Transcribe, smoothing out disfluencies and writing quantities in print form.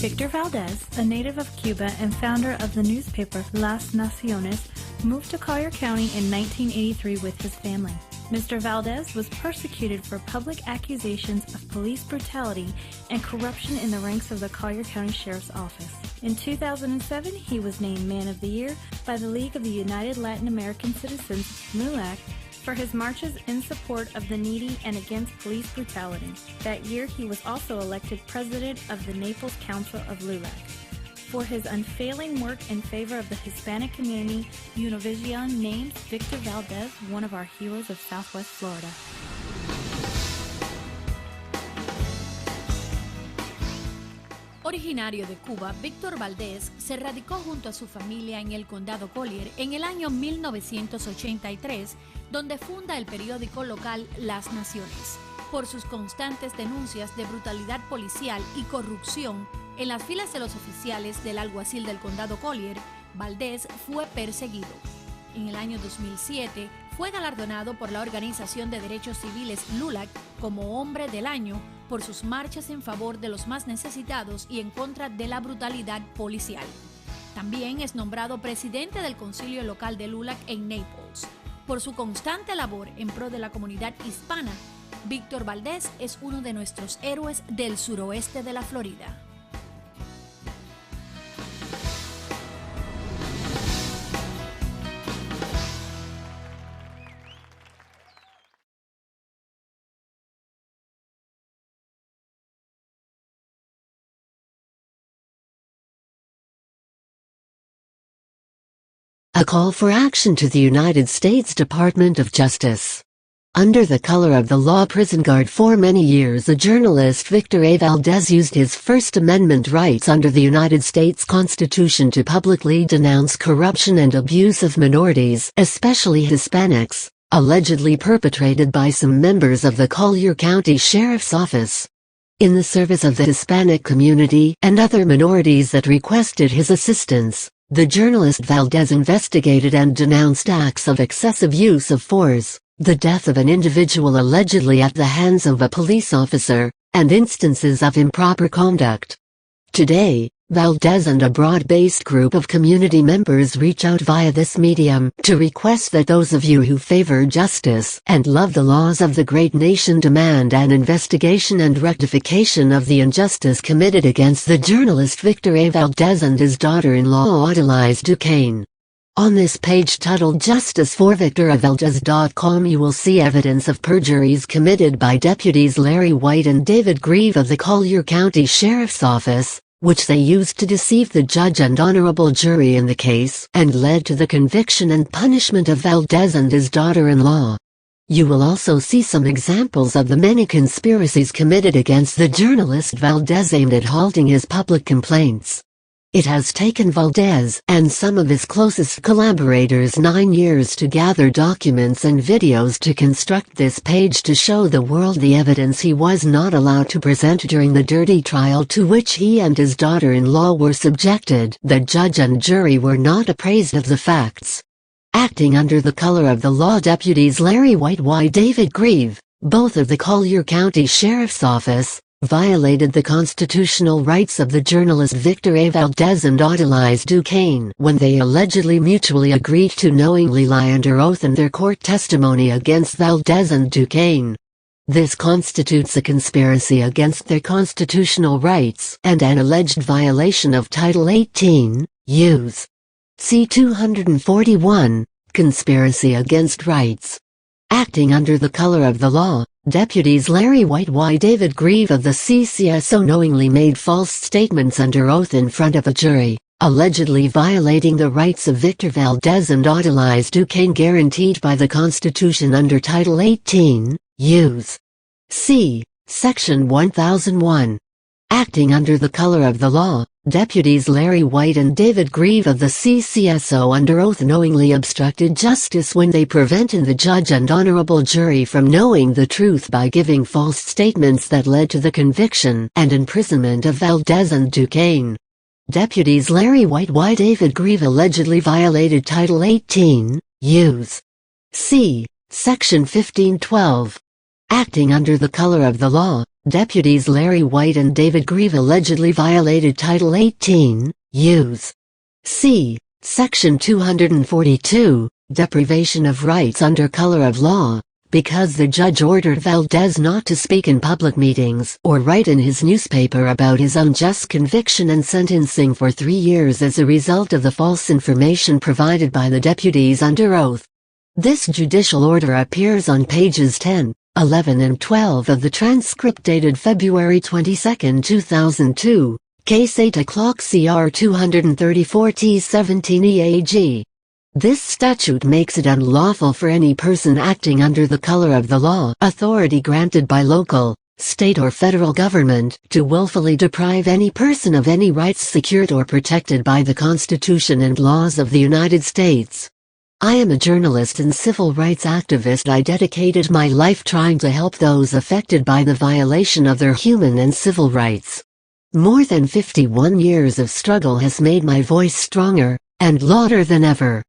Victor Valdes, a native of Cuba and founder of the newspaper Las Naciones, moved to Collier County in 1983 with his family. Mr. Valdes was persecuted for public accusations of police brutality and corruption in the ranks of the Collier County Sheriff's Office. In 2007, he was named Man of the Year by the League of the United Latin American Citizens, LEOAFFAIRS, for his marches in support of the needy and against police brutality. That year, he was also elected president of the Naples Council of LULAC. For his unfailing work in favor of the Hispanic community, Univision named Victor Valdes one of our heroes of Southwest Florida. Originario de Cuba, Víctor Valdes se radicó junto a su familia en el condado Collier en el año 1983, donde funda el periódico local Las Naciones. Por sus constantes denuncias de brutalidad policial y corrupción en las filas de los oficiales del alguacil del condado Collier, Valdes fue perseguido. En el año 2007 fue galardonado por la Organización de Derechos Civiles LULAC como Hombre del Año por sus marchas en favor de los más necesitados y en contra de la brutalidad policial. También es nombrado presidente del Concilio Local de LULAC en Naples. Por su constante labor en pro de la comunidad hispana, Víctor Valdes es uno de nuestros héroes del suroeste de la Florida. A call for action to the United States Department of Justice. Under the color of the law prison guard for many years, the journalist Victor A. Valdes used his First Amendment rights under the United States Constitution to publicly denounce corruption and abuse of minorities, especially Hispanics, allegedly perpetrated by some members of the Collier County Sheriff's Office. In the service of the Hispanic community and other minorities that requested his assistance, the journalist Valdes investigated and denounced acts of excessive use of force, the death of an individual allegedly at the hands of a police officer, and instances of improper conduct. Today, Valdes and a broad-based group of community members reach out via this medium to request that those of you who favor justice and love the laws of the great nation demand an investigation and rectification of the injustice committed against the journalist Victor A. Valdes and his daughter-in-law Adelaide Duquesne. On this page titled justiceforvictoravaldes.com you will see evidence of perjuries committed by Deputies Larry White and David Grieve of the Collier County Sheriff's Office, which they used to deceive the judge and honorable jury in the case, and led to the conviction and punishment of Valdes and his daughter-in-law. You will also see some examples of the many conspiracies committed against the journalist Valdes aimed at halting his public complaints. It has taken Valdes and some of his closest collaborators 9 years to gather documents and videos to construct this page to show the world the evidence he was not allowed to present during the dirty trial to which he and his daughter-in-law were subjected. The judge and jury were not appraised of the facts. Acting under the color of the law, Deputies Larry White and David Grieve, both of the Collier County Sheriff's Office, violated the constitutional rights of the journalist Victor A. Valdes and Adelaide Duquesne when they allegedly mutually agreed to knowingly lie under oath in their court testimony against Valdes and Duquesne. This constitutes a conspiracy against their constitutional rights and an alleged violation of Title 18, U.S. C. 241, Conspiracy Against Rights. Acting under the color of the law, Deputies Larry White and David Grieve of the CCSO knowingly made false statements under oath in front of a jury, allegedly violating the rights of Victor Valdes and Adelaide Duquesne guaranteed by the Constitution under Title 18, U.S. C. Section 1001. Acting under the color of the law, Deputies Larry White and David Grieve of the CCSO under oath knowingly obstructed justice when they prevented the judge and honorable jury from knowing the truth by giving false statements that led to the conviction and imprisonment of Valdes and Duquesne. Deputies Larry White and David Grieve allegedly violated Title 18, U.S. C. Section 1512. Acting under the color of the law, Deputies Larry White and David Grieve allegedly violated Title 18, U.S.C. Section 242, Deprivation of Rights under color of law, because the judge ordered Valdes not to speak in public meetings or write in his newspaper about his unjust conviction and sentencing for 3 years as a result of the false information provided by the deputies under oath. This judicial order appears on pages 10, 11 and 12 of the transcript dated February 22, 2002, Case 8 Clock CR 234 T17 EAG. This statute makes it unlawful for any person acting under the color of the law, authority granted by local, state or federal government, to willfully deprive any person of any rights secured or protected by the Constitution and laws of the United States. I am a journalist and civil rights activist. I dedicated my life trying to help those affected by the violation of their human and civil rights. More than 51 years of struggle has made my voice stronger and louder than ever.